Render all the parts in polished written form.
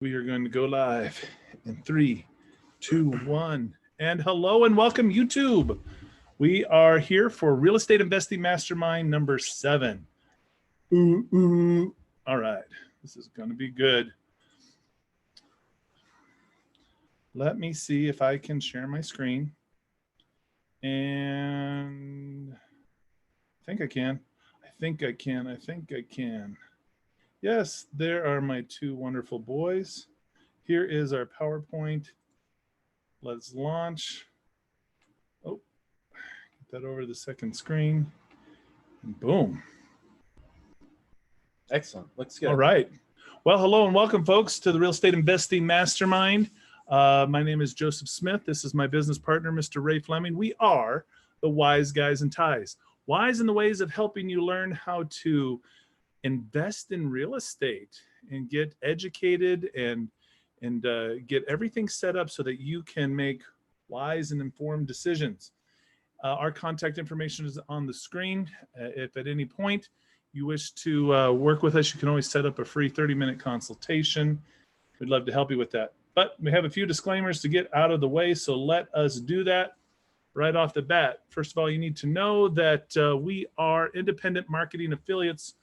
We are going to go live in 3, 2, 1. And hello and welcome, YouTube. We are here for Real Estate Investing Mastermind number 7. All right, this is going to be good. Let me see if I can share my screen. And I think I can. I think I can. Yes, there are my two wonderful boys. Here is our PowerPoint. Let's launch. Oh, get that over to the second screen. And boom. Excellent. Looks good. All right. Well, hello and welcome, folks, to the Real Estate Investing Mastermind. My name is Joseph Smith. This is my business partner, Mr. Ray Fleming. We are the Wise Guys in Ties. Wise in the ways of helping you learn how to invest in real estate and get educated and get everything set up so that you can make wise and informed decisions. Our contact information is on the screen. If at any point you wish to work with us, you can always set up a free 30-minute consultation. We'd love to help you with that. But we have a few disclaimers to get out of the way, so let us do that right off the bat. First of all, you need to know that we are independent marketing affiliates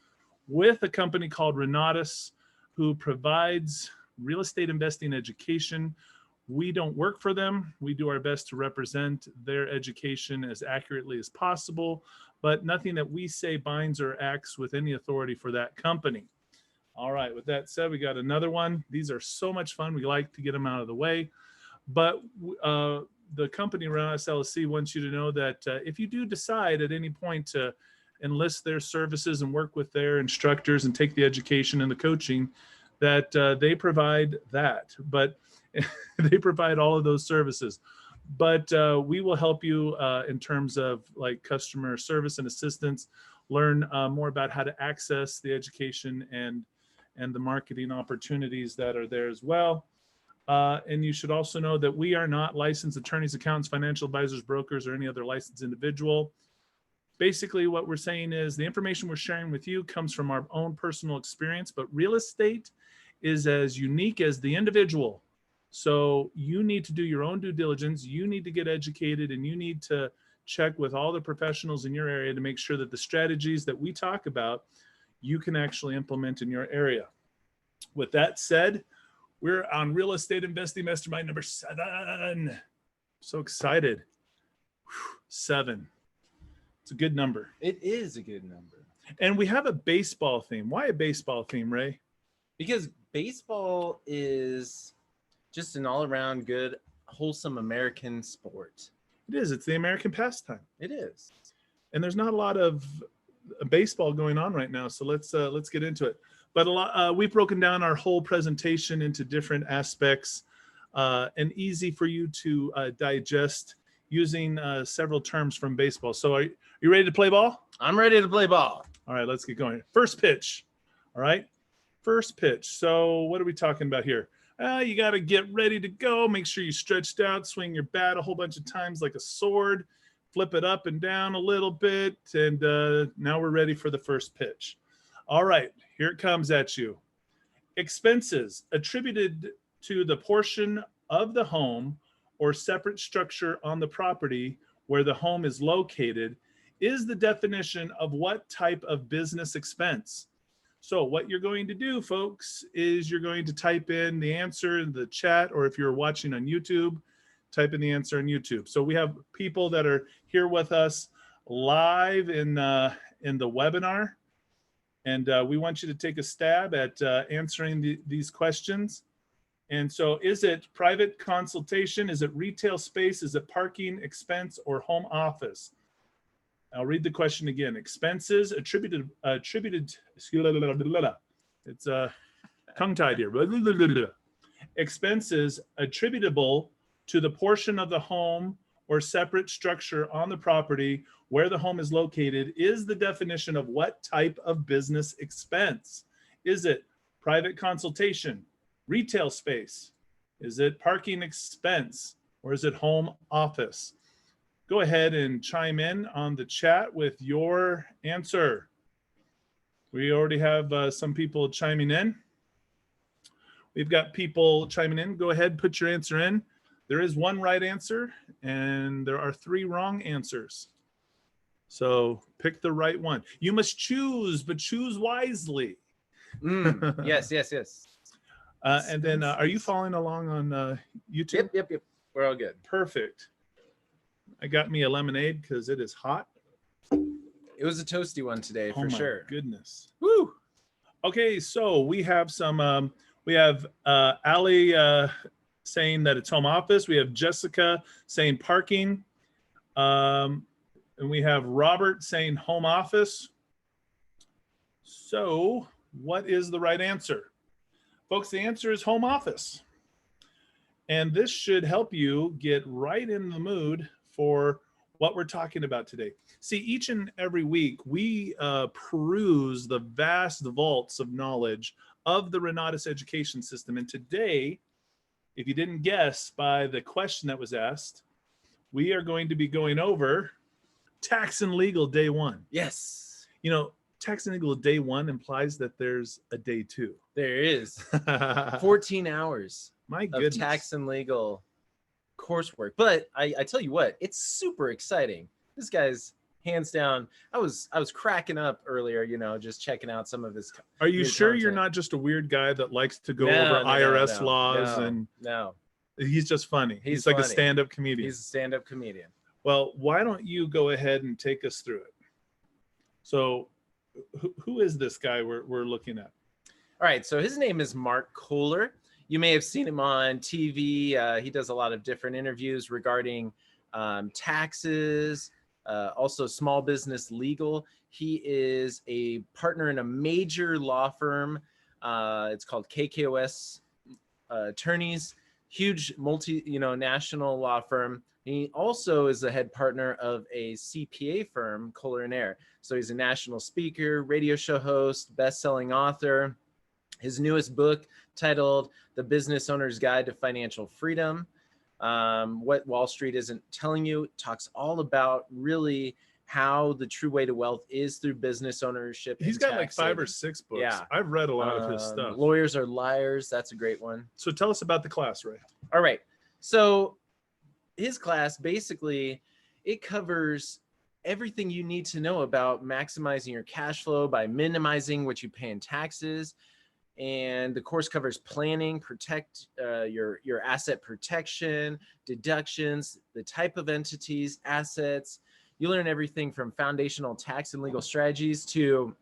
with a company called RENATUS, who provides real estate investing education. We don't work for them. We do our best to represent their education as accurately as possible, but nothing that we say binds or acts with any authority for that company. All right, with that said, we got another one. These are so much fun. We like to get them out of the way. But the company RENATUS LLC wants you to know that if you do decide at any point to enlist their services and work with their instructors and take the education and the coaching, that they provide that. But they provide all of those services. But we will help you in terms of like customer service and assistance, learn more about how to access the education and the marketing opportunities that are there as well. And you should also know that we are not licensed attorneys, accountants, financial advisors, brokers, or any other licensed individual. Basically, what we're saying is the information we're sharing with you comes from our own personal experience, but real estate is as unique as the individual. So you need to do your own due diligence. You need to get educated, and you need to check with all the professionals in your area to make sure that the strategies that we talk about, you can actually implement in your area. With that said, we're on Real Estate Investing Mastermind number 7. So excited. 7. It's a good number. It is a good number. And we have a baseball theme. Why a baseball theme, Ray? Because baseball is just an all-around good, wholesome American sport. It is. It's the American pastime. It is. And there's not a lot of baseball going on right now, so let's get into it. But we've broken down our whole presentation into different aspects and easy for you to digest using several terms from baseball. So are you ready to play ball? I'm ready to play ball. All right, let's get going. First pitch. All right, first pitch. So what are we talking about here? You got to get ready to go. Make sure you stretched out, swing your bat a whole bunch of times like a sword, flip it up and down a little bit, and now we're ready for the first pitch. All right, here it comes at you. Expenses attributed to the portion of the home or separate structure on the property where the home is located is the definition of what type of business expense. So what you're going to do, folks, is you're going to type in the answer in the chat, or if you're watching on YouTube, type in the answer on YouTube. So we have people that are here with us live in the webinar, and we want you to take a stab at answering these questions. And so is it private consultation? Is it retail space? Is it parking, expense, or home office? I'll read the question again. Expenses attributed, it's tongue-tied here. Expenses attributable to the portion of the home or separate structure on the property where the home is located is the definition of what type of business expense? Is it private consultation, retail space? Is it parking expense, or is it home office? Go ahead and chime in on the chat with your answer. We already have some people chiming in. We've got people chiming in. Go ahead, put your answer in. There is one right answer, and there are 3 wrong answers. So pick the right one. You must choose, but choose wisely. Yes, yes, yes. And then, are you following along on YouTube? Yep. We're all good. Perfect. I got me a lemonade because it is hot. It was a toasty one today for sure. Goodness. Woo! Okay, so we have some. We have Ali saying that it's home office. We have Jessica saying parking. And we have Robert saying home office. So what is the right answer? Folks, the answer is home office. And this should help you get right in the mood for what we're talking about today. See, each and every week, we peruse the vast vaults of knowledge of the RENATUS education system. And today, if you didn't guess by the question that was asked, we are going to be going over tax and legal day 1. Yes. You know, tax and legal day 1 implies that there's a day 2. There is 14 hours My goodness. of tax and legal coursework. But I tell you what, it's super exciting. This guy's hands down. I was cracking up earlier, you know, just checking out some of his. Are you sure content. you're not just a weird guy that likes to go over IRS laws and no? He's just funny. He's like funny. A stand-up comedian. He's a stand-up comedian. Well, why don't you go ahead and take us through it? So, who is this guy we're looking at? All right, so his name is Mark Kohler. You may have seen him on TV. He does a lot of different interviews regarding taxes, also small business legal. He is a partner in a major law firm. It's called KKOS Attorneys, huge national law firm. He also is the head partner of a CPA firm, Kohler & Air. So he's a national speaker, radio show host, best-selling author. His newest book, titled The Business Owner's Guide to Financial Freedom, What Wall Street Isn't Telling You, talks all about really how the true way to wealth is through business ownership. He's got like 5 or 6 books. Yeah. I've read a lot of his stuff. Lawyers Are Liars. That's a great one. So tell us about the class, Ray. All right. So his class, basically, it covers everything you need to know about maximizing your cash flow by minimizing what you pay in taxes. And the course covers planning, protect your asset protection, deductions, the type of entities, assets. You learn everything from foundational tax and legal strategies to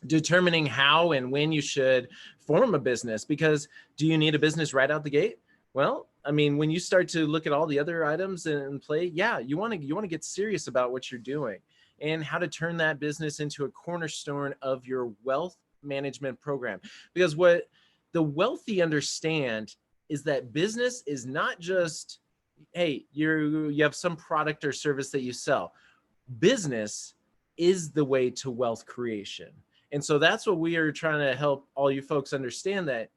determining how and when you should form a business. Because do you need a business right out the gate? Well, I mean, when you start to look at all the other items in play, yeah, you want to get serious about what you're doing and how to turn that business into a cornerstone of your wealth management program. Because what the wealthy understand is that business is not just, hey, you have some product or service that you sell. Business is the way to wealth creation. And so that's what we are trying to help all you folks understand, that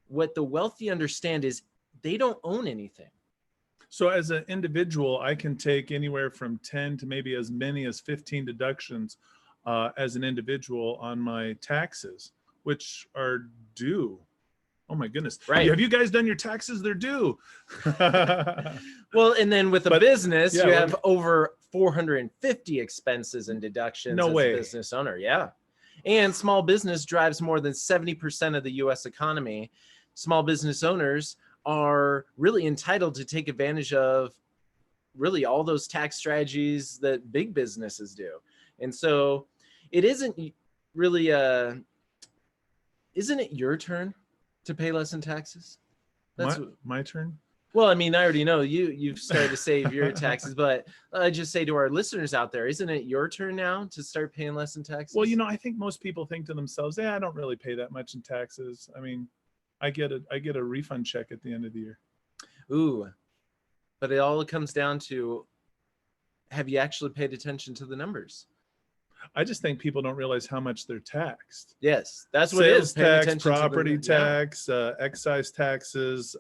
what the wealthy understand is they don't own anything. So as an individual, I can take anywhere from 10 to maybe as many as 15 deductions as an individual on my taxes, which are due. Oh my goodness. Right. Have you guys done your taxes? They're due. Well, and then with a business, yeah, you have over 450 expenses and deductions No as way. a business owner. Yeah. And small business drives more than 70% of the US economy. Small business owners are really entitled to take advantage of really all those tax strategies that big businesses do. And so it isn't really isn't it your turn to pay less in taxes? That's my turn. Well, I mean, I already know you've started to save your taxes, but I just say to our listeners out there, isn't it your turn now to start paying less in taxes? Well, you know, I think most people think to themselves, I don't really pay that much in taxes. I mean, I get a refund check at the end of the year. Ooh, but it all comes down to, have you actually paid attention to the numbers? I just think people don't realize how much they're taxed. Yes, that's what Sales it is. tax, property tax, excise taxes.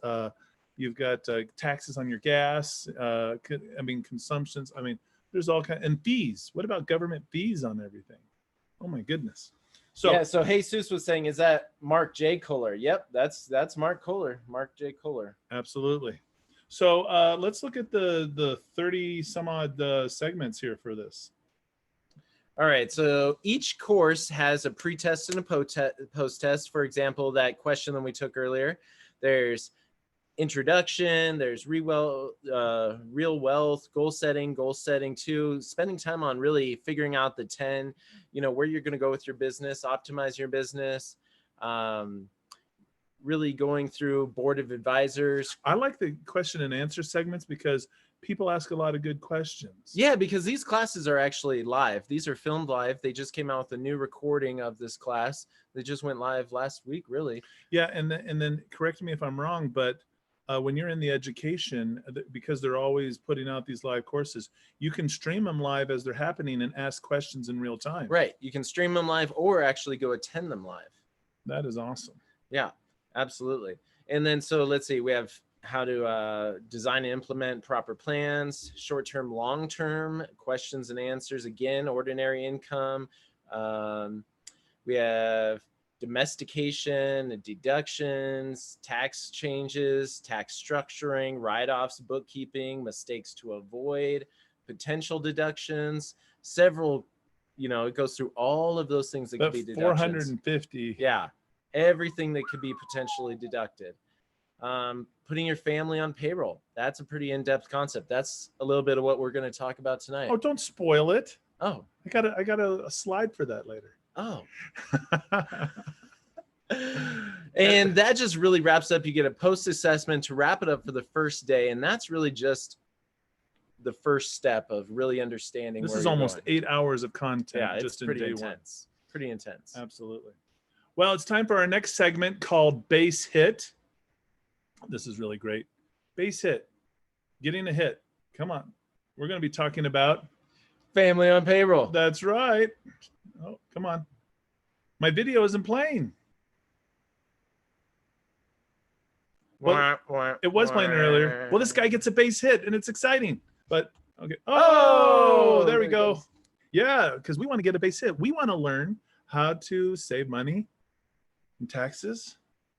You've got taxes on your gas. I mean, consumptions. I mean, there's all kinds, and fees. What about government fees on everything? Oh my goodness. So yeah, so Jesus was saying, is that Mark J. Kohler? Yep, that's Mark Kohler, Mark J. Kohler. absolutely. So let's look at the 30 some odd segments here for this. All right, so each course has a pre-test and a post-test. For example, that question that we took earlier, there's introduction, there's real wealth, goal setting 2, spending time on really figuring out the 10, where you're going to go with your business, optimize your business, really going through board of advisors. I like the question and answer segments because people ask a lot of good questions. Yeah, because these classes are actually live. These are filmed live. They just came out with a new recording of this class. They just went live last week, really. Yeah, and then correct me if I'm wrong, but when you're in the education, because they're always putting out these live courses, you can stream them live as they're happening and ask questions in real time. Right. You can stream them live or actually go attend them live. That is awesome. Yeah, absolutely. And then, so let's see, we have how to design and implement proper plans, short-term, long-term, questions and answers, again, ordinary income. We have domestication, deductions, tax changes, tax structuring, write-offs, bookkeeping, mistakes to avoid, potential deductions, several, it goes through all of those things that could be deductions. 450. Yeah, everything that could be potentially deducted. Putting your family on payroll. That's a pretty in-depth concept. That's a little bit of what we're going to talk about tonight. Oh, don't spoil it. Oh, I got a slide for that later. Oh. And that just really wraps up. You get a post-assessment to wrap it up for the first day. And that's really just the first step of really understanding. This is almost 8 hours of content. Yeah, it's just pretty in day intense. Pretty intense. Absolutely. Well, it's time for our next segment called Base Hit. This is really great. Base hit. Getting a hit. Come on. We're going to be talking about family on payroll. That's right. Oh, come on. My video isn't playing. Well, it was playing earlier. Well, this guy gets a base hit and it's exciting. But okay. Oh, there we go. Yeah, because we want to get a base hit. We want to learn how to save money and taxes.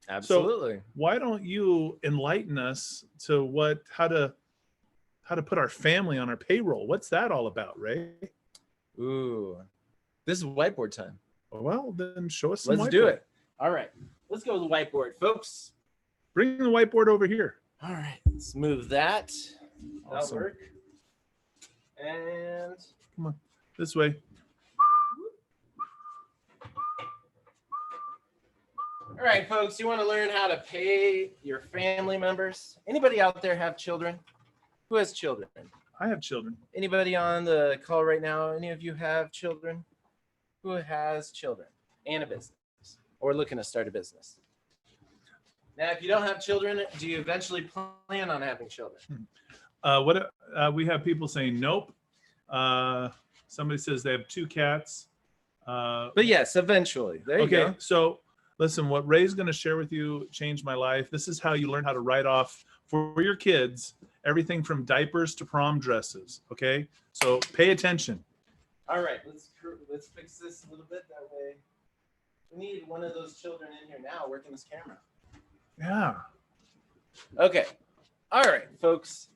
Absolutely. So why don't you enlighten us to how to put our family on our payroll? What's that all about, Ray? Ooh, this is whiteboard time. Well, then show us some. Let's do it. All right, let's go with the whiteboard, folks. Bring the whiteboard over here. All right, let's move that. Awesome. That'll work. And come on, this way. All right, folks, you want to learn how to pay your family members? Anybody out there have children? Who has children? I have children. Anybody on the call right now? Any of you have children? Who has children and a business or looking to start a business? Now, if you don't have children, do you eventually plan on having children? We have people saying nope. Somebody says they have 2 cats. But yes, eventually. There you go. So listen, what Ray's going to share with you changed my life. This is how you learn how to write off for your kids everything from diapers to prom dresses. Okay, so pay attention. All right, let's fix this a little bit that way. We need one of those children in here now working this camera. Yeah. Okay. All right, folks.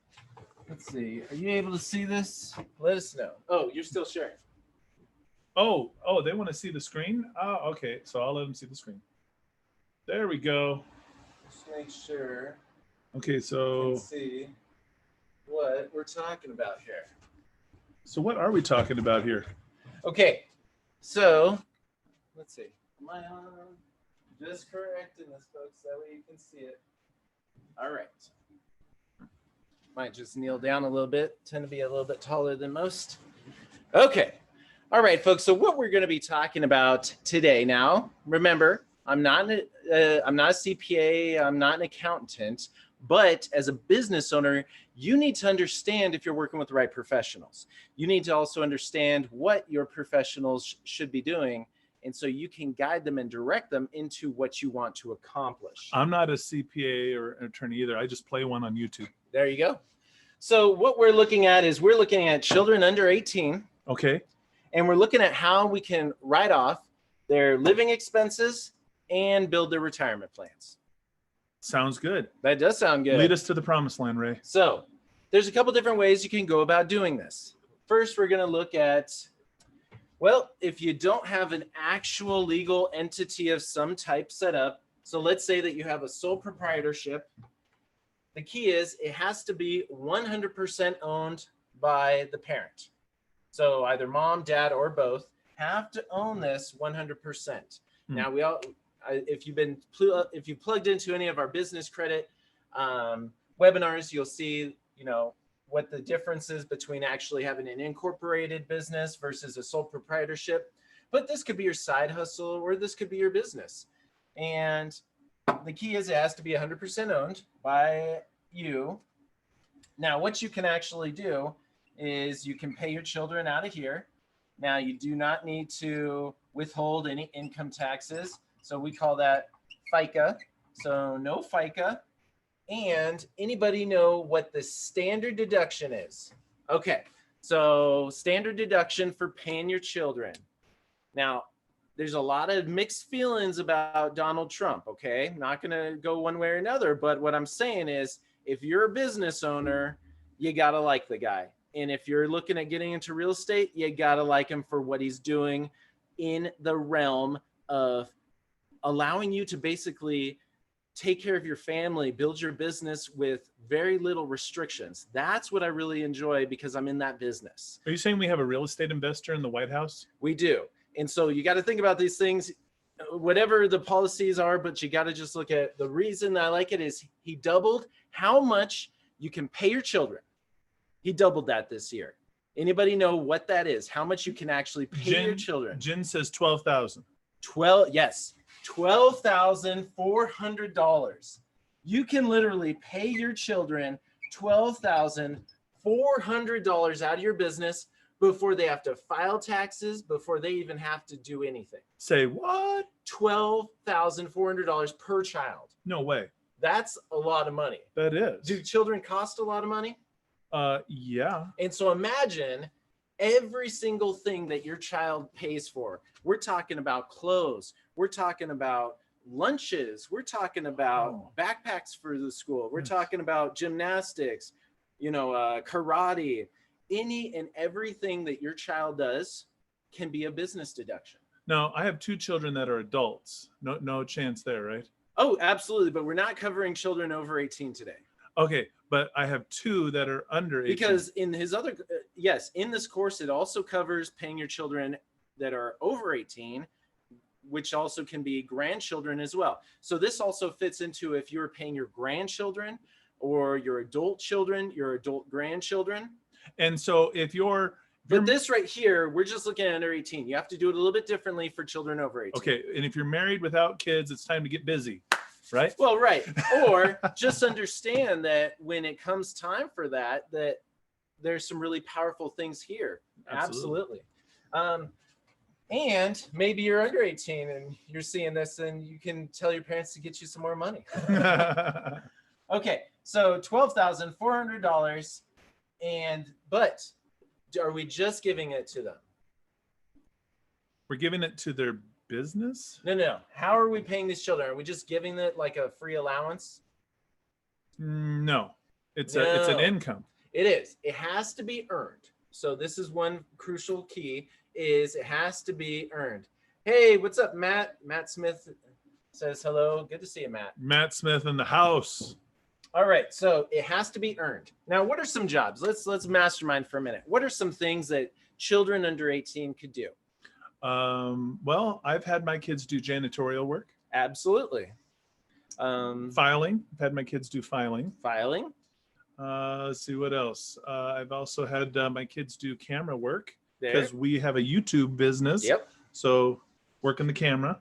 Let's see. Are you able to see this? Let us know. Oh, you're still sharing. Oh, they want to see the screen? Oh, okay. So I'll let them see the screen. There we go. Just make sure. Okay, so let's see what we're talking about here. So what are we talking about here? Okay, so let's see. Am I on? Just correcting this, folks. That way you can see it. All right. Might just kneel down a little bit. Tend to be a little bit taller than most. Okay. All right, folks. So what we're going to be talking about today now, remember, I'm not a CPA. I'm not an accountant. But as a business owner, you need to understand if you're working with the right professionals. You need to also understand what your professionals should be doing. And so you can guide them and direct them into what you want to accomplish. I'm not a CPA or an attorney either. I just play one on YouTube. There you go. So what we're looking at is we're looking at children under 18. Okay. And we're looking at how we can write off their living expenses, and build their retirement plans. Sounds good. That does sound good. Lead us to the promised land, Ray. So there's a couple different ways you can go about doing this. First, we're going to look at, well, if you don't have an actual legal entity of some type set up, so let's say that you have a sole proprietorship, the key is it has to be 100% owned by the parent. So either mom, dad, or both have to own this 100%. Now, if you've plugged into any of our business credit webinars, you'll see, what the difference is between actually having an incorporated business versus a sole proprietorship. But this could be your side hustle, or this could be your business. And the key is it has to be 100% owned by you. Now, what you can actually do is you can pay your children out of here. Now, you do not need to withhold any income taxes. So we call that FICA. So no FICA. And anybody know what the standard deduction is? Okay, so standard deduction for paying your children. Now, there's a lot of mixed feelings about Donald Trump, okay? Not gonna go one way or another, but what I'm saying is, if you're a business owner, you gotta like the guy. And if you're looking at getting into real estate, you gotta like him for what he's doing in the realm of allowing you to basically take care of your family, build your business with very little restrictions. That's what I really enjoy because I'm in that business. Are you saying we have a real estate investor in the White House? We do. And so you got to think about these things, whatever the policies are, but you got to just look at the reason I like it is he doubled how much you can pay your children. He doubled that this year. Anybody know what that is? How much you can actually pay your children? Jen says 12,000. Yes. $12,400. You can literally pay your children $12,400 out of your business before they have to file taxes, before they even have to do anything. Say what? $12,400 per child. No way. That's a lot of money. That is. Do children cost a lot of money? Yeah. And so imagine every single thing that your child pays for. We're talking about clothes. We're talking about lunches. We're talking about backpacks for the school. We're talking about gymnastics, karate. Any and everything that your child does can be a business deduction. Now, I have 2 children that are adults. No chance there, right? Oh, absolutely. But we're not covering children over 18 today. Okay, but I have 2 that are under 18. Because in his other, in this course, it also covers paying your children that are over 18, which also can be grandchildren as well. So this also fits into if you're paying your grandchildren or your adult children, your adult grandchildren. And so if you're... But this right here, we're just looking at under 18. You have to do it a little bit differently for children over 18. Okay, and if you're married without kids, it's time to get busy, right? Well, right. Or just understand that when it comes time for that there's some really powerful things here. Absolutely. And maybe you're under 18 and you're seeing this and you can tell your parents to get you some more money. Okay, so $12,400. But are we just giving it to them? We're giving it to their business? No. How are we paying these children? Are we just giving it like a free allowance? No, it's an income. It is. It has to be earned. So this is one crucial key is it has to be earned. Hey, what's up, Matt? Matt Smith says hello. Good to see you, Matt. Matt Smith in the house. All right, so it has to be earned. Now, what are some jobs? Let's mastermind for a minute. What are some things that children under 18 could do? Well, I've had my kids do janitorial work. Absolutely. Filing. I've had my kids do filing. Filing. Let's see what else. I've also had my kids do camera work because There. we have a YouTube business. Yep. So working the camera.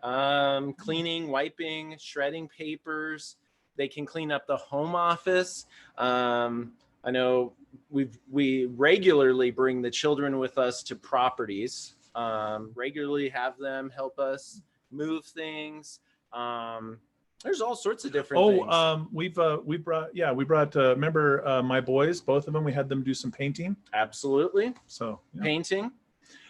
Cleaning, wiping, shredding papers. They can clean up the home office. I know we regularly bring the children with us to properties. Regularly have them help us move things. There's all sorts of different things. We brought remember my boys, both of them, we had them do some painting. Absolutely. So yeah. Painting.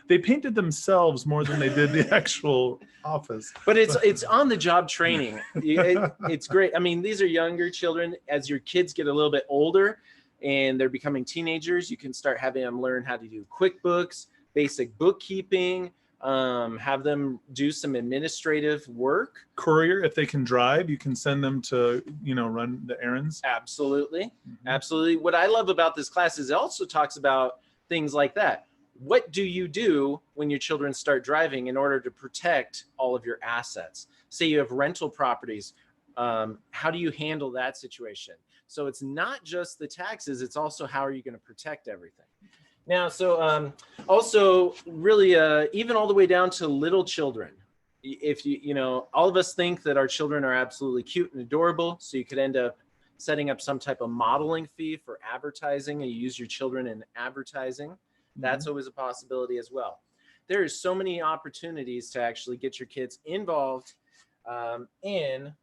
They painted themselves more than they did the actual office. But it's on the job training. It's great. I mean, these are younger children. As your kids get a little bit older and they're becoming teenagers, you can start having them learn how to do QuickBooks, basic bookkeeping, have them do some administrative work. Courier, if they can drive, you can send them to, run the errands. Absolutely. Absolutely. What I love about this class is it also talks about things like that. What do you do when your children start driving in order to protect all of your assets? Say you have rental properties. How do you handle that situation? So it's not just the taxes, it's also how are you going to protect everything. Now, so also really even all the way down to little children. If all of us think that our children are absolutely cute and adorable, so you could end up setting up some type of modeling fee for advertising and you use your children in advertising. That's always a possibility as well. There is so many opportunities to actually get your kids involved in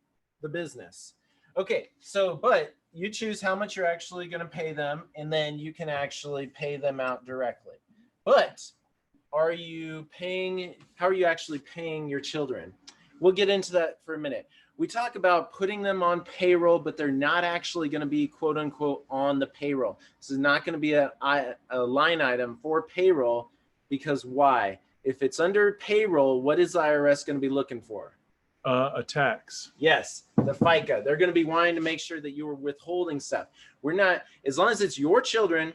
the business. Okay, so, but you choose how much you're actually going to pay them, and then you can actually pay them out directly. But how are you actually paying your children? We'll get into that for a minute. We talk about putting them on payroll, but they're not actually going to be quote unquote on the payroll. This is not going to be a line item for payroll, because why? If it's under payroll, what is the IRS going to be looking for? A tax. Yes, the FICA. They're going to be wanting to make sure that you are withholding stuff. We're not, as long as it's your children,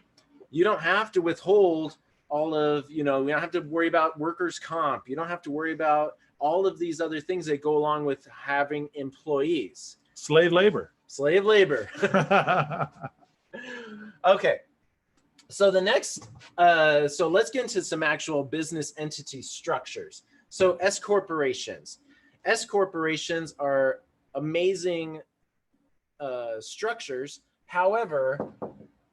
you don't have to withhold all of, you don't have to worry about workers' comp. You don't have to worry about all of these other things that go along with having employees. Slave labor. Slave labor. Okay. So the next, so let's get into some actual business entity structures. So S corporations. S corporations are amazing structures. However,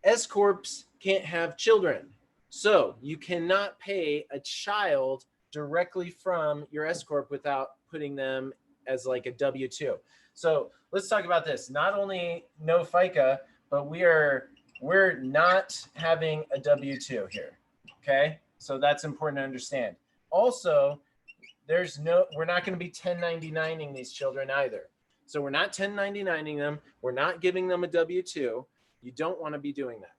S corps can't have children. So you cannot pay a child directly from your S corp without putting them as like a W-2. So let's talk about this. Not only no FICA, but we're not having a W-2 here. Okay, so that's important to understand. Also, we're not going to be 1099ing these children either. So we're not 1099ing them. We're not giving them a W-2. You don't want to be doing that.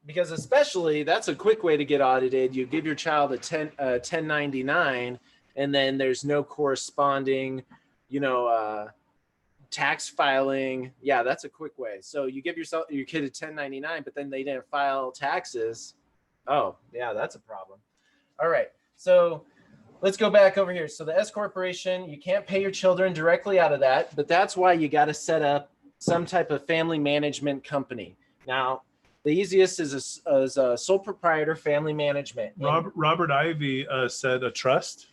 Because especially that's a quick way to get audited. You give your child a 1099 and then there's no corresponding, tax filing. Yeah, that's a quick way. So you give your kid a 1099, but then they didn't file taxes. Oh, yeah, that's a problem. All right. So let's go back over here. So the S corporation, you can't pay your children directly out of that, but that's why you got to set up some type of family management company. Now, the easiest is a sole proprietor family management. Robert Ivy said a trust.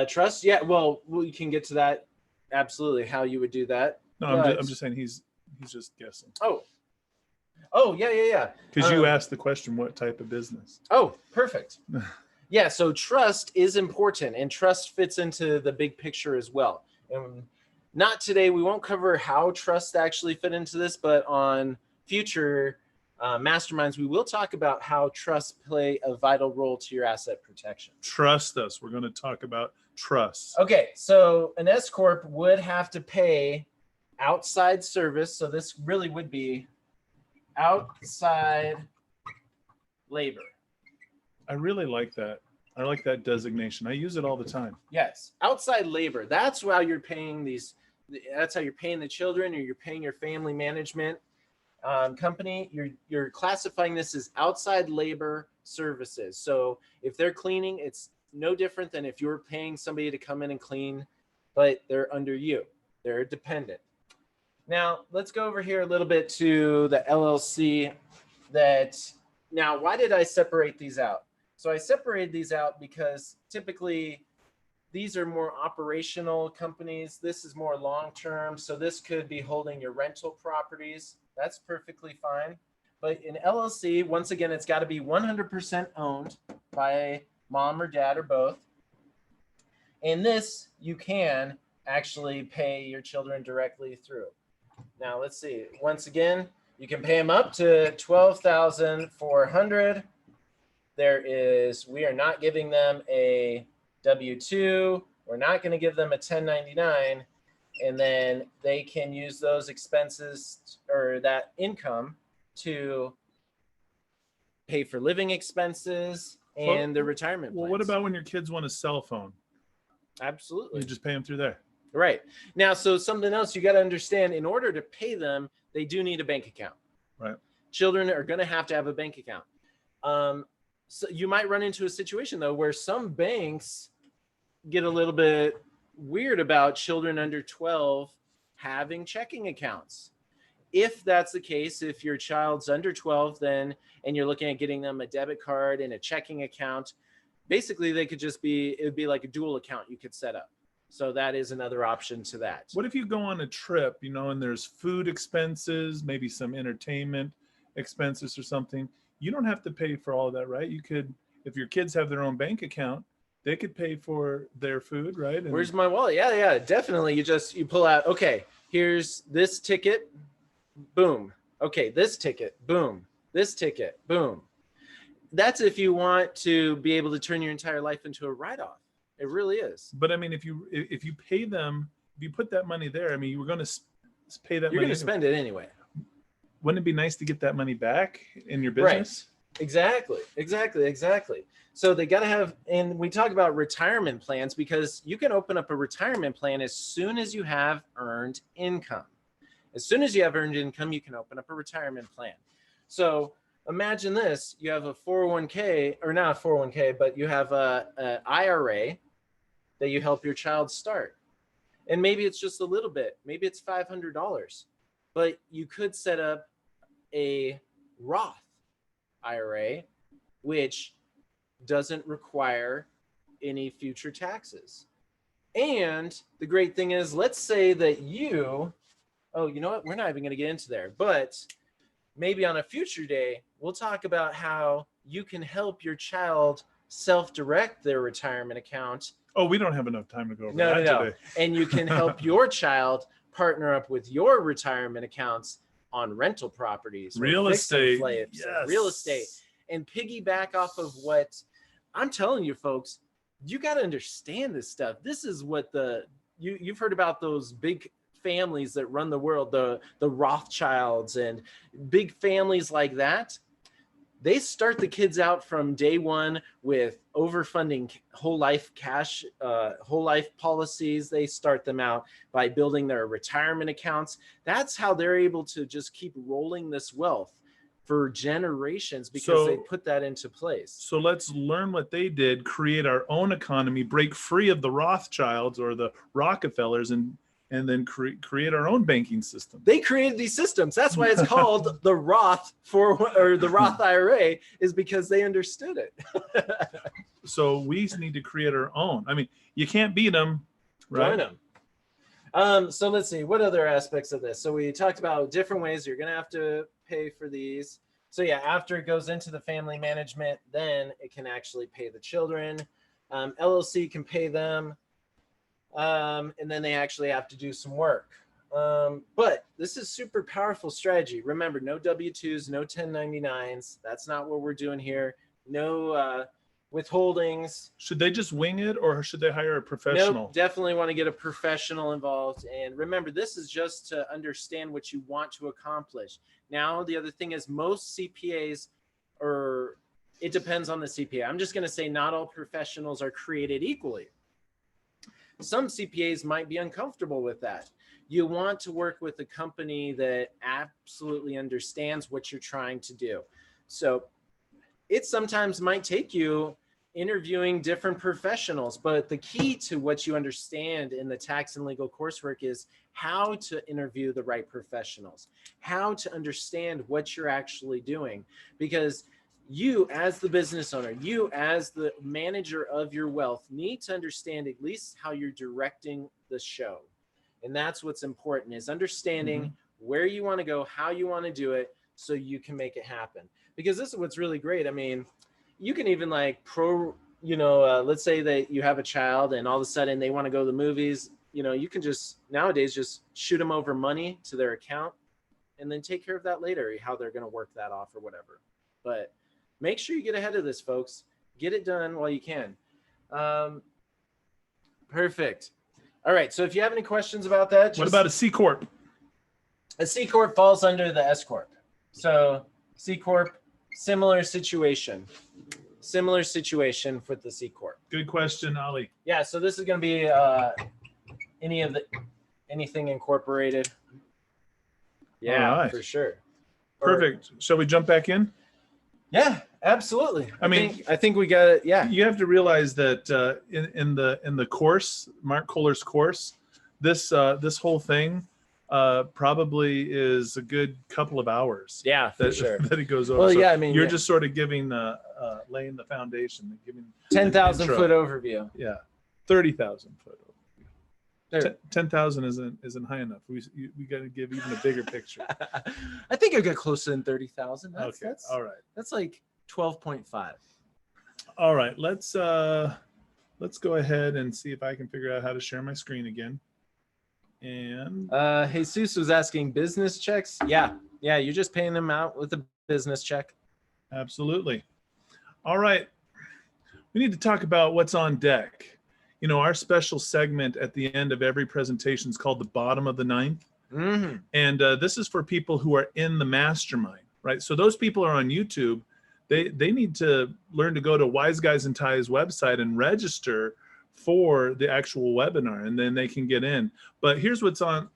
Trust, yeah. Well, we can get to that. Absolutely, how you would do that. No, I'm just saying he's just guessing. Oh, yeah. Because you asked the question, what type of business? Oh, perfect. Yeah, so trust is important, and trust fits into the big picture as well. And not today, we won't cover how trust actually fit into this, but on future masterminds, we will talk about how trusts play a vital role to your asset protection. Trust us. We're going to talk about trust. Okay, so an S corp would have to pay outside service. So this really would be outside labor. I really like that. I like that designation. I use it all the time. Yes, outside labor. That's how you're paying that's how you're paying the children, or you're paying your family management company. You're classifying this as outside labor services. So if they're cleaning, it's no different than if you're paying somebody to come in and clean, but they're under you. They're dependent. Now let's go over here a little bit to the LLC. Now, why did I separate these out? So I separated these out because typically these are more operational companies. This is more long-term. So this could be holding your rental properties. That's perfectly fine. But in LLC, once again, it's got to be 100% owned by mom or dad or both. And this, you can actually pay your children directly through. Now, let's see. Once again, you can pay them up to $12,400. we are not giving them a W-2. We're not going to give them a 1099. And then they can use those expenses or that income to pay for living expenses and their retirement plans. Well, what about when your kids want a cell phone? Absolutely. You just pay them through there. Right. Now, so something else you got to understand, in order to pay them, they do need a bank account. Right. Children are going to have a bank account. So you might run into a situation, though, where some banks get a little bit weird about children under 12 having checking accounts. If that's the case, if your child's under 12, then, and you're looking at getting them a debit card and a checking account, basically they could just be, it would be like a dual account you could set up. So that is another option to that. What if you go on a trip, and there's food expenses, maybe some entertainment expenses or something? You don't have to pay for all of that, right? You could, if your kids have their own bank account, they could pay for their food, right? And where's my wallet? Yeah, definitely. You pull out, okay, here's this ticket, boom. Okay, this ticket, boom. This ticket, boom. That's if you want to be able to turn your entire life into a write-off. It really is. But I mean, if you pay them, if you put that money there, I mean, you were going to pay that money. You're going to spend it anyway. Wouldn't it be nice to get that money back in your business? Right. Exactly. So they got to have, and we talk about retirement plans because you can open up a retirement plan as soon as you have earned income. As soon as you have earned income, you can open up a retirement plan. So imagine this, you have a 401k, or not a 401k, but you have a IRA that you help your child start. And maybe it's just a little bit, maybe it's $500, but you could set up a Roth IRA, which doesn't require any future taxes. And the great thing is, let's say that you know what? We're not even going to get into there, but maybe on a future day, we'll talk about how you can help your child self-direct their retirement account. Oh, we don't have enough time to go over that today. And you can help your child partner up with your retirement accounts on rental properties, real estate, real estate, and piggyback off of what I'm telling you, folks. You got to understand this stuff. This is what you've heard about those big families that run the world, the Rothschilds and big families like that. They start the kids out from day one with overfunding whole life policies. They start them out by building their retirement accounts. That's how they're able to just keep rolling this wealth for generations because they put that into place. So let's learn what they did, create our own economy, break free of the Rothschilds or the Rockefellers, and then create our own banking system. They created these systems. That's why it's called the Roth the Roth IRA, is because they understood it. So we need to create our own. I mean, you can't beat them, right? Join them. So let's see, what other aspects of this? So we talked about different ways you're going to have to pay for these. So yeah, after it goes into the family management, then it can actually pay the children. LLC can pay them. And then they actually have to do some work. But this is super powerful strategy. Remember, no W-2s, no 1099s. That's not what we're doing here. No withholdings. Should they just wing it, or should they hire a professional? Nope, definitely want to get a professional involved. And remember, this is just to understand what you want to accomplish. Now, the other thing is most CPAs, or it depends on the CPA. I'm just going to say not all professionals are created equally. Some CPAs might be uncomfortable with that. You want to work with a company that absolutely understands what you're trying to do. So it sometimes might take you interviewing different professionals, but the key to what you understand in the tax and legal coursework is how to interview the right professionals, how to understand what you're actually doing, because you as the business owner, you as the manager of your wealth need to understand at least how you're directing the show. And that's what's important, is understanding where you want to go, how you want to do it, so you can make it happen. Because this is what's really great. I mean, you can even like let's say that you have a child and all of a sudden they want to go to the movies. You can just nowadays just shoot them over money to their account and then take care of that later, how they're going to work that off or whatever. But make sure you get ahead of this, folks. Get it done while you can. Perfect. All right. So if you have any questions about that, What about a C Corp? A C Corp falls under the S Corp. So C Corp, similar situation. Similar situation with the C Corp. Good question, Ali. Yeah. So this is going to be anything incorporated. Yeah, right. for sure. Perfect. Shall we jump back in? Yeah, absolutely. I think we got it. Yeah. You have to realize that in the course, Mark Kohler's course, this whole thing probably is a good couple of hours. Yeah, for sure. That it goes over. Well, so yeah, I mean, you're just sort of giving laying the foundation, giving 10,000 foot overview. Yeah, 30,000 foot. There. 10,000 isn't high enough. We got to give even a bigger picture. I think I got closer than 30,000. Okay. All right. That's like 12.5. All right. Let's go ahead and see if I can figure out how to share my screen again. And Jesus was asking business checks. Yeah. You're just paying them out with a business check. Absolutely. All right. We need to talk about what's on deck. You know, our special segment at the end of every presentation is called the bottom of the ninth. Mm-hmm. And this is for people who are in the mastermind, right? So those people are on YouTube. They need to learn to go to Wise Guys and Ties website and register for the actual webinar, and then they can get in. But here's what's on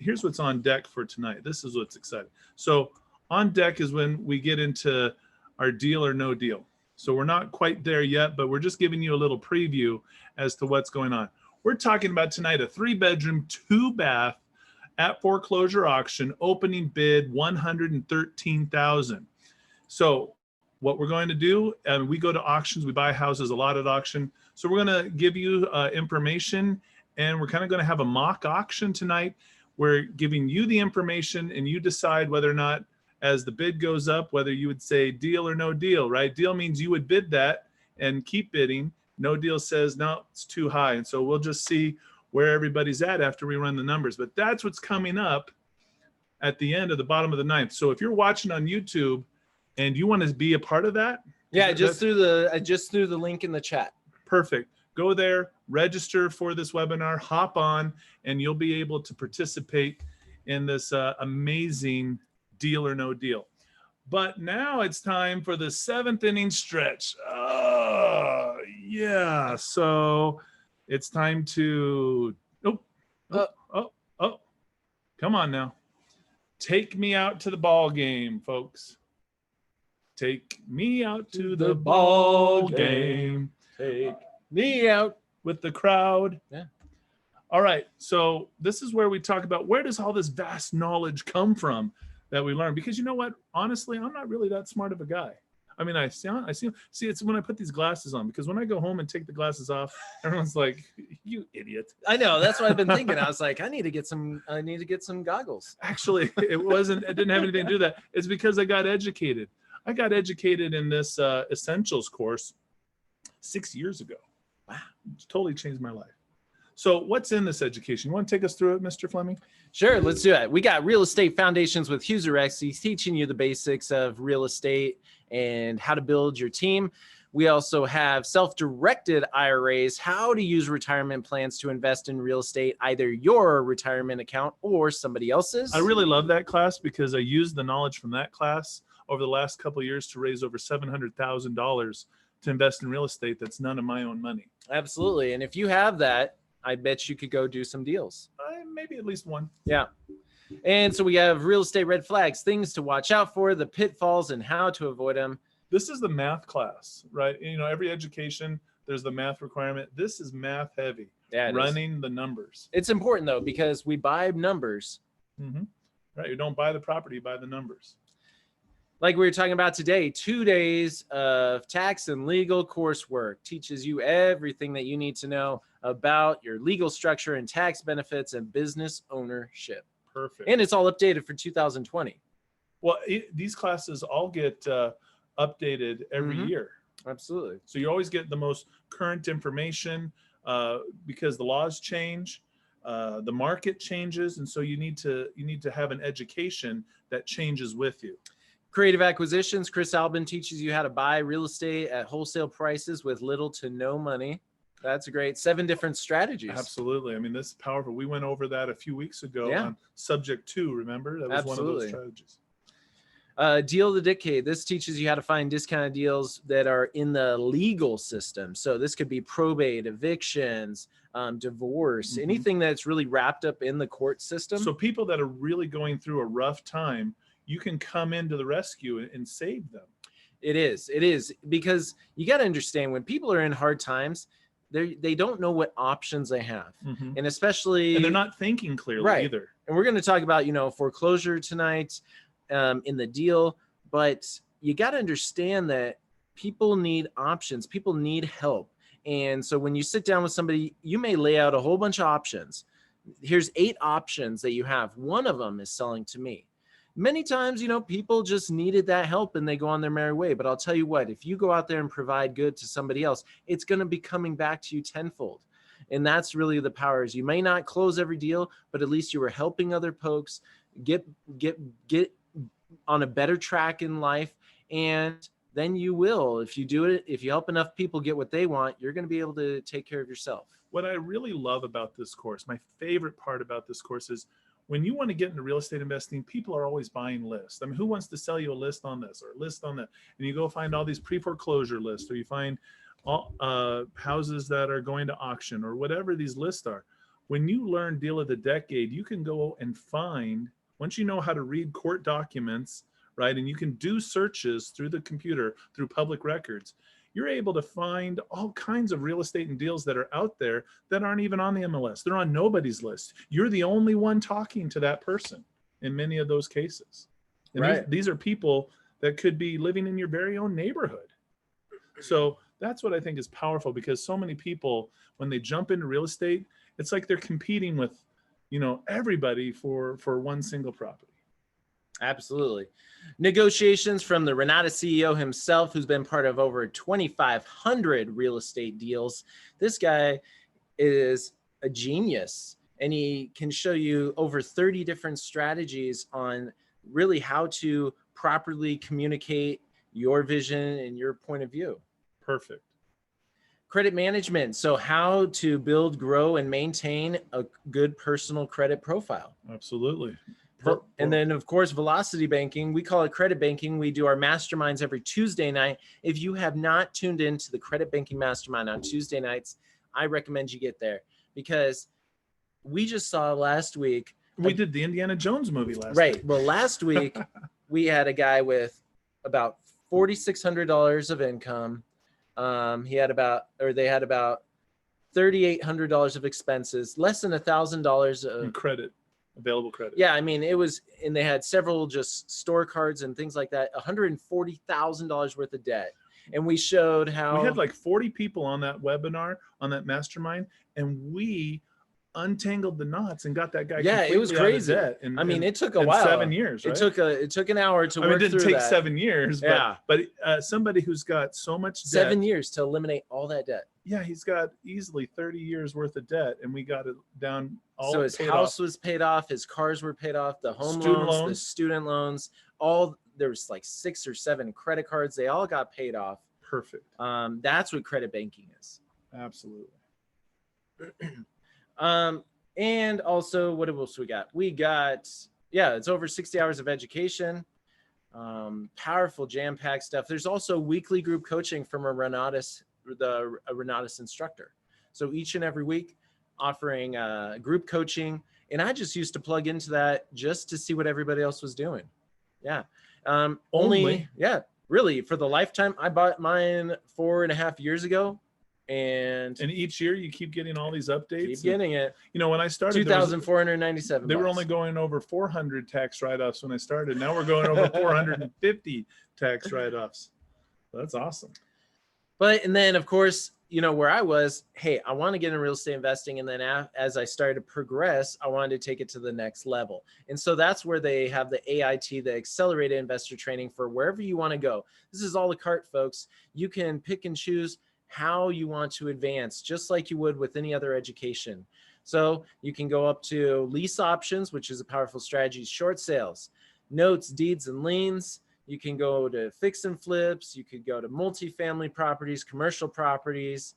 deck for tonight. This is what's exciting. So on deck is when we get into our deal or no deal. So we're not quite there yet, but we're just giving you a little preview as to what's going on. We're talking about tonight a 3-bedroom, 2-bath at foreclosure auction, opening bid $113,000. So what we're going to do, we go to auctions, we buy houses a lot at auction. So we're going to give you information, and we're kind of going to have a mock auction tonight. We're giving you the information, and you decide whether or not, as the bid goes up, whether you would say deal or no deal, right? Deal means you would bid that and keep bidding. No deal says, no, it's too high. And so we'll just see where everybody's at after we run the numbers. But that's what's coming up at the end of the bottom of the ninth. So if you're watching on YouTube and you want to be a part of that. Yeah, I just threw the link in the chat. Perfect. Go there, register for this webinar, hop on, and you'll be able to participate in this amazing deal or no deal. But now it's time for the 7th inning stretch. Oh, yeah. So it's time to, come on now. Take me out to the ball game, folks. Take me out to the ball game. Take me out with the crowd. Yeah. All right. So this is where we talk about, where does all this vast knowledge come from that we learn? Because you know what? Honestly, I'm not really that smart of a guy. I mean, I see, it's when I put these glasses on, because when I go home and take the glasses off, everyone's like, you idiot. I know. That's what I've been thinking. I was like, I need to get some goggles. Actually, it didn't have anything to do with that. It's because I got educated. I got educated in this essentials course 6 years ago. Wow. It's totally changed my life. So what's in this education? You want to take us through it, Mr. Fleming? Sure, let's do it. We got Real Estate Foundations with Huserex. He's teaching you the basics of real estate and how to build your team. We also have self-directed IRAs, how to use retirement plans to invest in real estate, either your retirement account or somebody else's. I really love that class because I used the knowledge from that class over the last couple of years to raise over $700,000 to invest in real estate. That's none of my own money. Absolutely. And if you have that, I bet you could go do some deals. Maybe at least one. Yeah. And so we have real estate red flags, things to watch out for, the pitfalls, and how to avoid them. This is the math class, right? You know, every education, there's the math requirement. This is math heavy. Yeah, running the numbers. It's important, though, because we buy numbers. Mm-hmm. Right. You don't buy the property, you buy the numbers. Like we were talking about today, 2 days of tax and legal coursework teaches you everything that you need to know about your legal structure and tax benefits and business ownership. Perfect. And it's all updated for 2020. Well, these classes all get updated every year. Absolutely. So you always get the most current information because the laws change, the market changes, and so you need to have an education that changes with you. Creative acquisitions. Chris Albin teaches you how to buy real estate at wholesale prices with little to no money. That's great. 7 different strategies. Absolutely. I mean, this is powerful. We went over that a few weeks ago on subject 2. Remember, that was one of those strategies. Deal of the decade. This teaches you how to find discounted deals that are in the legal system. So this could be probate, evictions, divorce, anything that's really wrapped up in the court system. So people that are really going through a rough time, you can come into the rescue and save them. It is because you got to understand, when people are in hard times, they don't know what options they have. And especially, and they're not thinking clearly either. And we're going to talk about, foreclosure tonight in the deal, but you got to understand that people need options. People need help. And so when you sit down with somebody, you may lay out a whole bunch of options. Here's 8 options that you have. One of them is selling to me. Many times, people just needed that help and they go on their merry way. But I'll tell you what, if you go out there and provide good to somebody else, it's going to be coming back to you tenfold. And that's really the power. Is you may not close every deal, but at least you were helping other folks get on a better track in life. And then you will, if you do it, if you help enough people get what they want, you're going to be able to take care of yourself. What I really love about this course, my favorite part about this course, is when you want to get into real estate investing, people are always buying lists. I mean, who wants to sell you a list on this or a list on that? And you go find all these pre-foreclosure lists, or you find all, houses that are going to auction, or whatever these lists are. When you learn deal of the decade, you can go and find, once you know how to read court documents, right, and you can do searches through the computer, through public records, you're able to find all kinds of real estate and deals that are out there that aren't even on the MLS. They're on nobody's list. You're the only one talking to that person in many of those cases. And these are people that could be living in your very own neighborhood. So that's what I think is powerful, because so many people, when they jump into real estate, it's like they're competing with, everybody for one single property. Absolutely. Negotiations from the RENATUS CEO himself, who's been part of over 2,500 real estate deals. This guy is a genius, and he can show you over 30 different strategies on really how to properly communicate your vision and your point of view. Perfect. Credit management. So how to build, grow, and maintain a good personal credit profile. Absolutely. And then, of course, velocity banking. We call it credit banking. We do our masterminds every Tuesday night. If you have not tuned into the credit banking mastermind on Tuesday nights, I recommend you get there, because we just saw last week. We did the Indiana Jones movie last week. Right. Well, last week we had a guy with about $4,600 of income. They had about $3,800 of expenses, less than $1,000 of credit. Available credit. Yeah, I mean, it was, and they had several just store cards and things like that, $140,000 worth of debt. And we showed how we had like 40 people on that webinar, on that mastermind, and we untangled the knots and got that guy. Yeah, it was crazy. I mean, it took a while. 7 years. Right? It took an hour to work through that. It didn't take 7 years. Yeah, but somebody who's got so much debt, 7 years to eliminate all that debt. Yeah, he's got easily 30 years worth of debt, and we got it down. So his house was paid off, his cars were paid off, the home loans, the student loans, there was like 6 or 7 credit cards. They all got paid off. Perfect. That's what credit banking is. Absolutely. And also, what else we got? We got, it's over 60 hours of education. Powerful jam-packed stuff. There's also weekly group coaching from a RENATUS instructor. So each and every week, offering group coaching, and I just used to plug into that just to see what everybody else was doing. Yeah. Really, for the lifetime. I bought mine 4.5 years ago. And each year you keep getting all these updates. Keep getting it. When I started, 2,497. They were only going over 400 tax write-offs when I started. Now we're going over 450 tax write-offs. That's awesome. And then, of course, where I was, hey, I want to get in real estate investing. And then as I started to progress, I wanted to take it to the next level. And so that's where they have the AIT, the Accelerated Investor Training, for wherever you want to go. This is a la carte, folks. You can pick and choose how you want to advance, just like you would with any other education. So you can go up to lease options, which is a powerful strategy, short sales, notes, deeds, and liens. You can go to fix and flips. You could go to multifamily properties, commercial properties.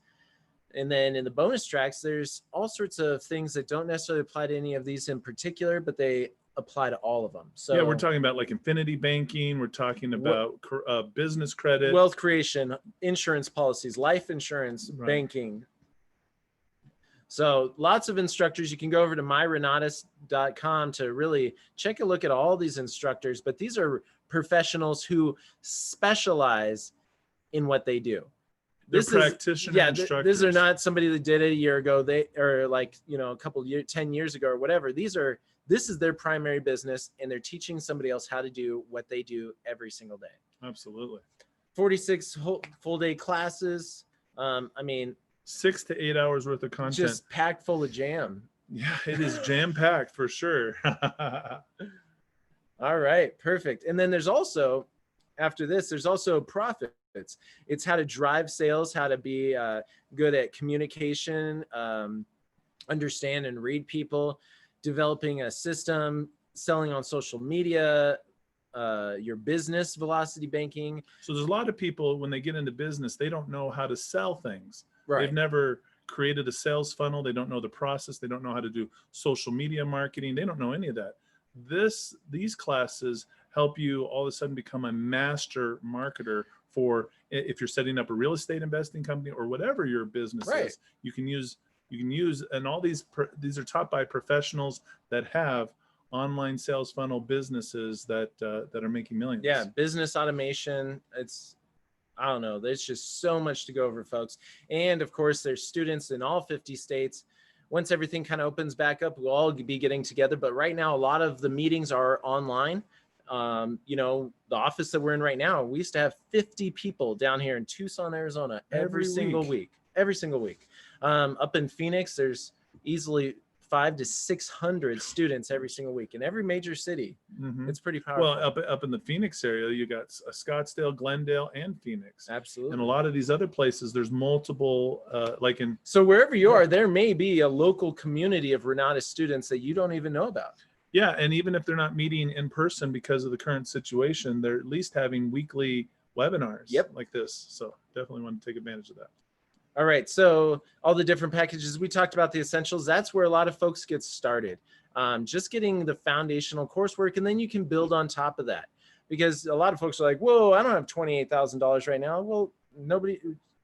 And then in the bonus tracks, there's all sorts of things that don't necessarily apply to any of these in particular, but they apply to all of them. So yeah, we're talking about like infinity banking. We're talking about business credit, wealth creation, insurance policies, life insurance, right. banking. So lots of instructors. You can go over to myrenatus.com to really check a look at all these instructors, but these are professionals who specialize in what they do. They're practitioner instructors. These are not somebody that did it a year ago. They are like, you know, a couple years, 10 years ago or whatever. This is their primary business, and they're teaching somebody else how to do what they do every single day. Absolutely. 46 full day classes. I mean, 6 to 8 hours worth of content. Just packed full of jam. Yeah, it is jam packed for sure. All right, perfect. And then there's also, after this, there's also profits. It's how to drive sales, how to be good at communication, understand and read people, developing a system, selling on social media, your business, velocity banking. So there's a lot of people, when they get into business, they don't know how to sell things. Right. They've never created a sales funnel. They don't know the process. They don't know how to do social media marketing. They don't know any of that. These classes help you all of a sudden become a master marketer for if you're setting up a real estate investing company or whatever your business is. You can use, and all these are taught by professionals that have online sales funnel businesses that are making millions. Yeah, business automation. I don't know. There's just so much to go over, folks. And of course, there's students in all 50 states. Once everything kind of opens back up, we'll all be getting together. But right now, a lot of the meetings are online. You know, the office that we're in right now, we used to have 50 people down here in Tucson, Arizona, every single week. Up in Phoenix, there's easily 500 to 600 students every single week in every major city. Mm-hmm. It's pretty powerful. Well, up in the Phoenix area, you got Scottsdale, Glendale, and Phoenix. Absolutely. And a lot of these other places, there's multiple, So wherever you are, there may be a local community of RENATUS students that you don't even know about. Yeah, and even if they're not meeting in person because of the current situation, they're at least having weekly webinars like this. So definitely want to take advantage of that. All right, so all the different packages, we talked about the essentials. That's where a lot of folks get started. Just getting the foundational coursework, and then you can build on top of that. Because a lot of folks are like, whoa, I don't have $28,000 right now. Well,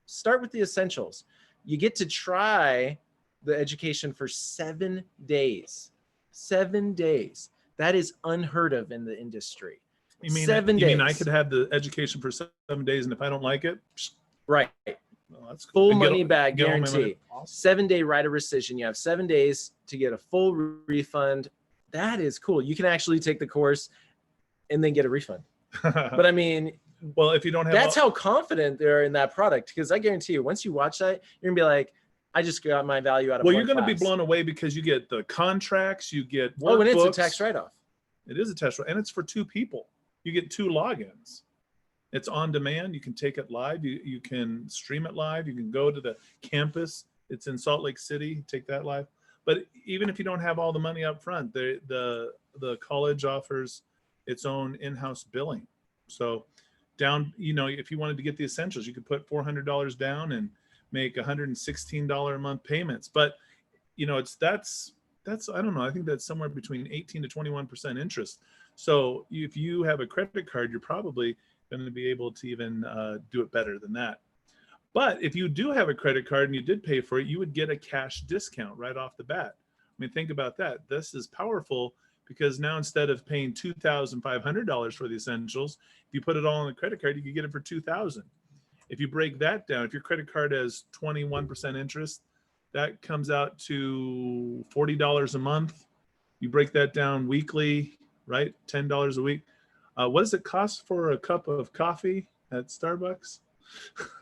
start with the essentials. You get to try the education for 7 days. 7 days. That is unheard of in the industry. You mean 7 days? You mean I could have the education for 7 days, and if I don't like it? Right. Well, that's cool. Full money back guarantee. Awesome. 7-day right of rescission. You have 7 days to get a full refund. That is cool. You can actually take the course and then get a refund. But I mean, well, if you don't have, that's how confident they're in that product. Because I guarantee you, once you watch that, you're gonna be like, I just got my value out of. Well, you're going to be blown away because you get the contracts, you get workbooks. Oh, and it's a tax write-off. It is a tax write-off, and it's for 2 people. You get 2 logins. It's on demand. You can take it live. You can stream it live. You can go to the campus. It's in Salt Lake City. Take that live. But even if you don't have all the money up front, the college offers its own in-house billing. So down, if you wanted to get the essentials, you could put $400 down and make $116 a month payments. But that's I don't know, I think that's somewhere between 18 to 21% interest. So if you have a credit card, you're probably going to be able to even do it better than that. But if you do have a credit card and you did pay for it, you would get a cash discount right off the bat. I mean, think about that. This is powerful because now instead of paying $2,500 for the essentials, if you put it all on a credit card, you can get it for $2,000. If you break that down, if your credit card has 21% interest, that comes out to $40 a month. You break that down weekly, right? $10 a week. What does it cost for a cup of coffee at Starbucks?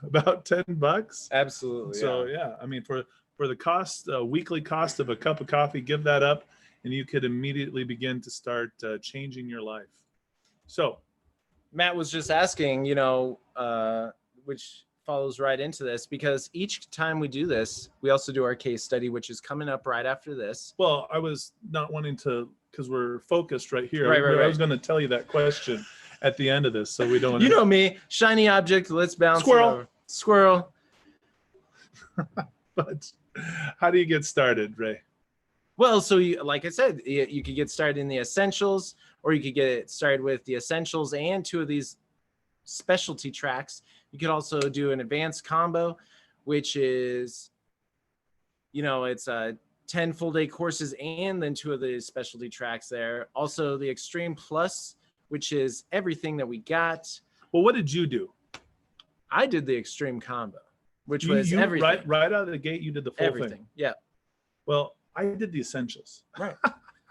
About $10. Absolutely. So yeah, I mean, for the cost, weekly cost of a cup of coffee, give that up, and you could immediately begin to start changing your life. So Matt was just asking, which follows right into this, because each time we do this, we also do our case study, which is coming up right after this. Well, I was not wanting to, because we're focused right here. Right. I was going to tell you that question. at the end of this, so we don't. You know me, shiny object. Let's bounce Squirrel. it over. Squirrel. But how do you get started, Ray? Well, so you, like I said, you could get started in the essentials, or you could get started with the essentials and 2 of these specialty tracks. You could also do an advanced combo, which is, you know, it's 10 full day courses and then 2 of the specialty tracks there. Also the Extreme Plus, which is everything that we got. Well, what did you do? I did the Extreme combo, which was you everything. Right out of the gate, you did the full everything. thing. Yeah. Well, I did the essentials. Right.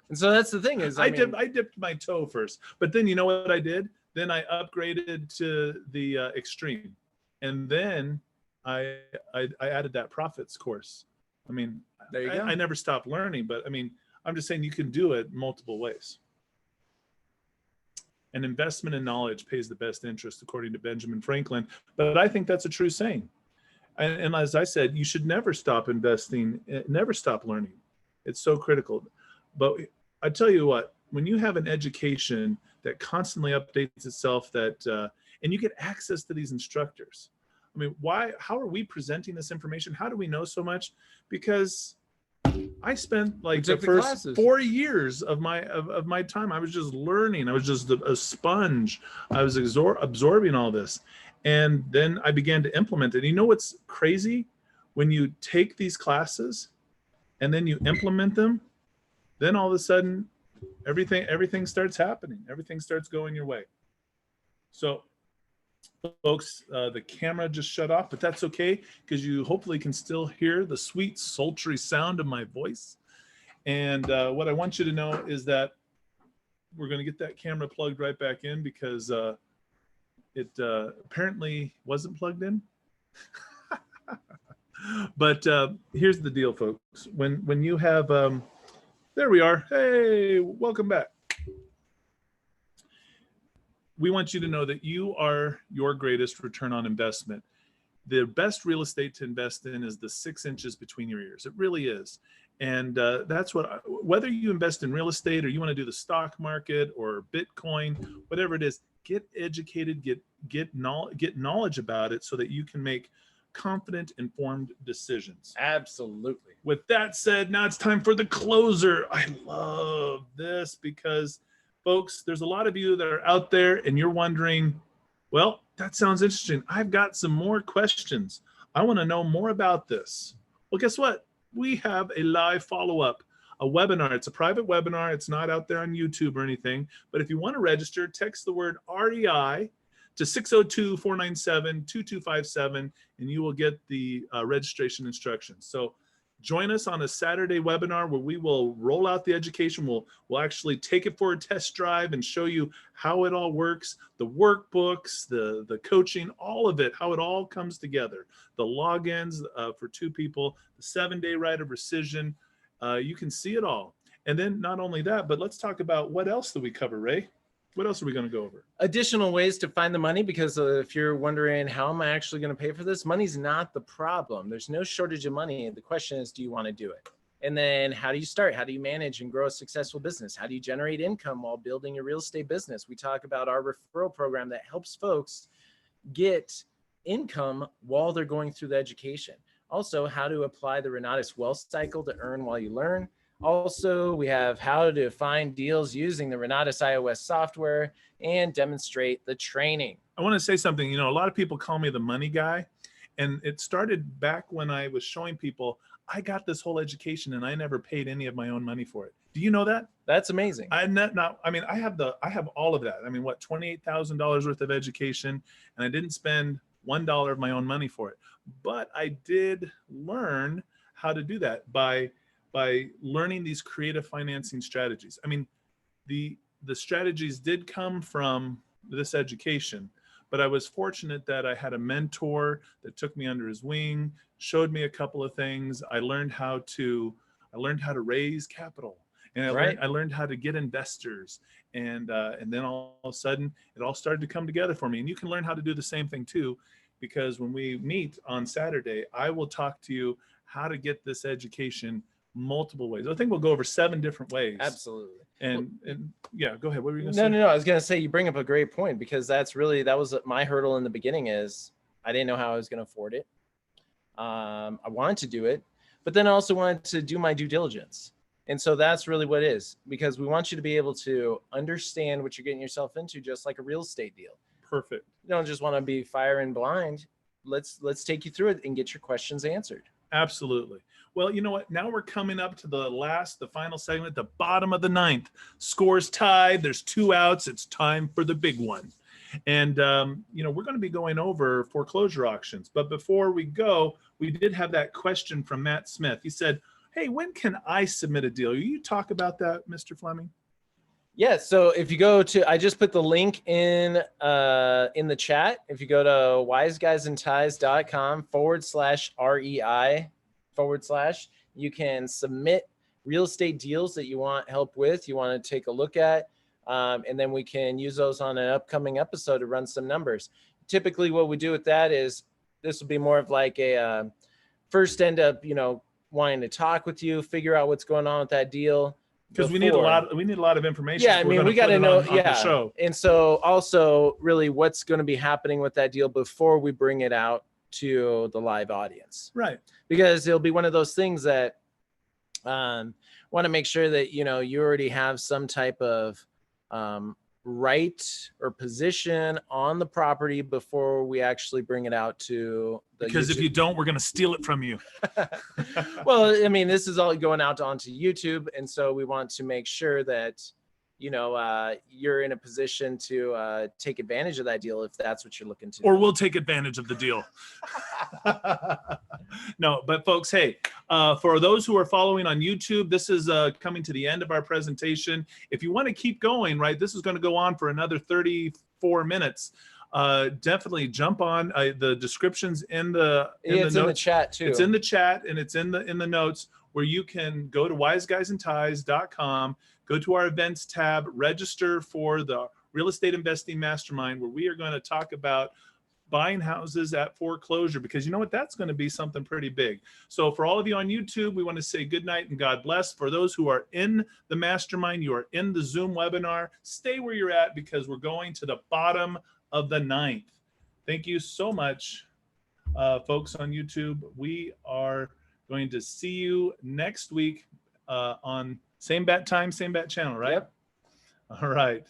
And so that's the thing is, I dipped my toe first, but then you know what I did? Then I upgraded to the Extreme, and then I added that profits course. I mean, there you go. I never stopped learning, but I mean, I'm just saying you can do it multiple ways. An investment in knowledge pays the best interest, according to Benjamin Franklin. But I think that's a true saying. And as I said, you should never stop investing, never stop learning. It's so critical. But I tell you what, when you have an education that constantly updates itself, and you get access to these instructors. I mean, how are we presenting this information? How do we know so much? Because I spent like the first classes. 4 years of my time. I was just learning. I was just a sponge. I was absorbing all this. And then I began to implement it. You know what's crazy? When you take these classes and then you implement them, then all of a sudden, everything starts happening. Everything starts going your way. So, folks, the camera just shut off, but that's okay because you hopefully can still hear the sweet, sultry sound of my voice. And what I want you to know is that we're going to get that camera plugged right back in because it apparently wasn't plugged in. But here's the deal, folks. When you have, there we are. Hey, welcome back. We want you to know that you are your greatest return on investment. The best real estate to invest in is the 6 inches between your ears. It really is. And that's whether you invest in real estate or you want to do the stock market or Bitcoin, whatever it is, get educated, get knowledge about it so that you can make confident, informed decisions. Absolutely. With that said, now it's time for the closer. I love this because, folks, there's a lot of you that are out there and you're wondering, well, that sounds interesting. I've got some more questions. I want to know more about this. Well, guess what? We have a live follow-up, a webinar. It's a private webinar. It's not out there on YouTube or anything. But if you want to register, text the word REI to 602-497-2257, and you will get the registration instructions. So join us on a Saturday webinar where we will roll out the education. We'll actually take it for a test drive and show you how it all works, the workbooks, the coaching, all of it, how it all comes together, the logins for 2 people, the 7-day right of rescission. You can see it all. And then not only that, but let's talk about what else do we cover, Ray? What else are we going to go over? Additional ways to find the money, because if you're wondering, how am I actually going to pay for this? Money's not the problem. There's no shortage of money. The question is, do you want to do it? And then how do you start? How do you manage and grow a successful business? How do you generate income while building your real estate business? We talk about our referral program that helps folks get income while they're going through the education. Also, how to apply the RENATUS wealth cycle to earn while you learn. Also, we have how to find deals using the RENATUS iOS software and demonstrate the training. I want to say something. You know, a lot of people call me the money guy, and it started back when I was showing people I got this whole education and I never paid any of my own money for it. Do you know that? That's amazing. I have all of that. I mean, what, $28,000 worth of education, and I didn't spend $1 of my own money for it. But I did learn how to do that by learning these creative financing strategies. I mean, the strategies did come from this education, but I was fortunate that I had a mentor that took me under his wing, showed me a couple of things. I learned how to raise capital, and I learned how to get investors, and then all of a sudden it all started to come together for me. And you can learn how to do the same thing too, because when we meet on Saturday, I will talk to you how to get this education multiple ways. I think we'll go over 7 different ways. Absolutely. And yeah, go ahead. What were you going to No, say? no, no. I was going to say, you bring up a great point, because that was my hurdle in the beginning. Is I didn't know how I was going to afford it. I wanted to do it, but then I also wanted to do my due diligence. And so that's really what it is, because we want you to be able to understand what you're getting yourself into, just like a real estate deal. Perfect. You don't just want to be firing blind. Let's take you through it and get your questions answered. Absolutely. Well, you know what? Now we're coming up to the final segment, the bottom of the ninth. Scores tied. There's 2 outs. It's time for the big one. And, we're going to be going over foreclosure auctions. But before we go, we did have that question from Matt Smith. He said, hey, when can I submit a deal? Will you talk about that, Mr. Fleming? Yeah, so if you go to, I just put the link in the chat. If you go to wiseguysandties.com/REI/, you can submit real estate deals that you want help with, you want to take a look at, and then we can use those on an upcoming episode to run some numbers. Typically what we do with that is, this will be more of like a first end up, wanting to talk with you, figure out what's going on with that deal. Because we need a lot of information. Yeah, I mean, we got to know. On the show. And so also really what's going to be happening with that deal before we bring it out to the live audience. Right. Because it'll be one of those things that want to make sure that, you already have some type of right or position on the property before we actually bring it out to the because YouTube. If you don't, we're going to steal it from you. Well, I mean, this is all going out onto YouTube, and so we want to make sure that you're in a position to take advantage of that deal if that's what you're looking to. Or we'll take advantage of the deal. No, but folks, hey, for those who are following on YouTube, this is coming to the end of our presentation. If you want to keep going, right, this is going to go on for another 34 minutes. Definitely jump on the descriptions in the notes. In the chat too. It's in the chat and it's in the notes, where you can go to wiseguysandties.com, go to our events tab, register for the Real Estate Investing Mastermind, where we are going to talk about buying houses at foreclosure, because you know what, that's going to be something pretty big. So for all of you on YouTube, we want to say good night and God bless. For those who are in the mastermind, you are in the Zoom webinar, stay where you're at, because we're going to the bottom of the ninth. Thank you so much, folks on YouTube. We are going to see you next week on same bat time, same bat channel, right? Yep. All right.